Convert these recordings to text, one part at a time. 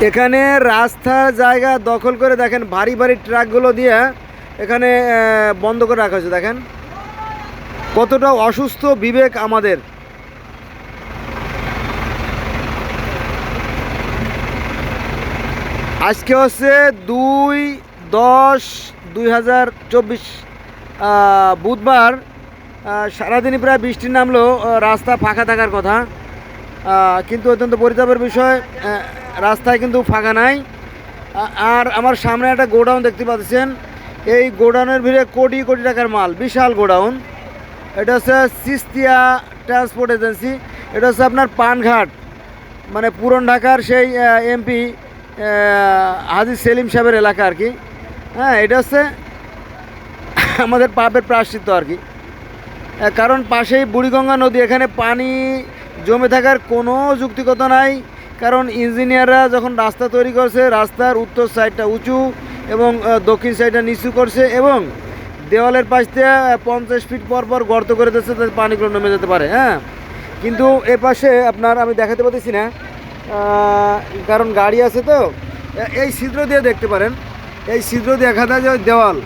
এখানে রাস্তার জায়গা দখল করে দেখেন ভারী ভারী ট্রাকগুলো দিয়ে এখানে বন্ধ করে রাখা হয়েছে। দেখেন কতটা অসুস্থ বিবেক আমাদের। আজকে হচ্ছে 2/10/2024 বুধবার। সারাদিনই প্রায় বৃষ্টি নামলো, রাস্তা ফাঁকা থাকার কথা, কিন্তু অত্যন্ত পরিতাপের বিষয় রাস্তায় কিন্তু ফাঁকা নাই। আর আমার সামনে একটা গোডাউন দেখতে পাচ্ছেন। এই গোডাউনের ভিড়ে কোটি কোটি টাকার মাল, বিশাল গোডাউন। এটা হচ্ছে সিস্তিয়া ট্রান্সপোর্ট এজেন্সি। এটা হচ্ছে আপনার পানঘাট, মানে পুরন ঢাকার সেই এমপি হাজী সেলিম সাহেবের এলাকা আর কি। হ্যাঁ, এটা হচ্ছে আমাদের পাপের প্রায়শ্চিত্ত আর কি। কারণ পাশেই বুড়িগঙ্গা নদী, এখানে পানি জমে থাকার কোনো যুক্তিকতা নাই। কারণ ইঞ্জিনিয়াররা যখন রাস্তা তৈরি করছে, রাস্তার উত্তর সাইডটা উঁচু এবং দক্ষিণ সাইডটা নিচু করছে, এবং দেওয়ালের পাশ দিয়ে 50 ফিট পর পর গর্ত করে দিচ্ছে যাতে পানিগুলো নেমে যেতে পারে। হ্যাঁ, কিন্তু এ পাশে আপনার আমি দেখাতে পারতেছি না, কারণ গাড়ি আছে তো। এই ছিদ্র দিয়ে দেখতে পারেন, এই ছিদ্র দিয়ে দেখা যায় যে দেওয়াল,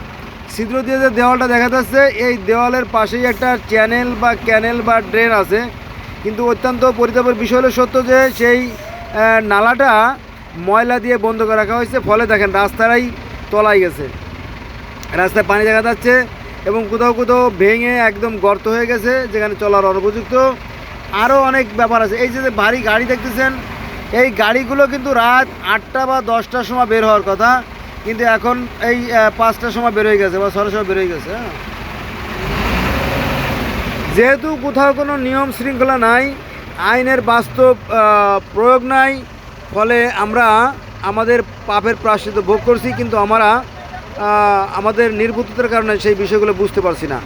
ছিদ্র দিয়ে যে দেওয়ালটা দেখা যাচ্ছে, এই দেওয়ালের পাশেই একটা চ্যানেল বা ক্যানেল বা ড্রেন আছে। কিন্তু অত্যন্ত পরিতাপের বিষয় হলো সত্য যে সেই নালাটা ময়লা দিয়ে বন্ধ করে রাখা হয়েছে, ফলে দেখেন রাস্তাটাই তলায় গেছে, রাস্তায় পানি দেখা যাচ্ছে এবং কোথাও কোথাও ভেঙে একদম গর্ত হয়ে গেছে যেখানে চলার অনুপযুক্ত। আরও অনেক ব্যাপার আছে। এই যে ভারী গাড়ি দেখতেছেন, এই গাড়িগুলো কিন্তু রাত 8টা বা 10টার সময় বের হওয়ার কথা, কিন্তু এখন এই 5টার সময় বের হয়ে গেছে বা 6টার সময় বের হয়ে গেছে। হ্যাঁ, যেহেতু কোথাও কোনো নিয়ম শৃঙ্খলা নাই, আইনের বাস্তব প্রয়োগ নাই, ফলে আমরা আমাদের পাপের প্রায়শ্চিত্ত ভোগ করছি, কিন্তু আমরা আমাদের নির্বুদ্ধিতার কারণে সেই বিষয়গুলো বুঝতে পারছি না।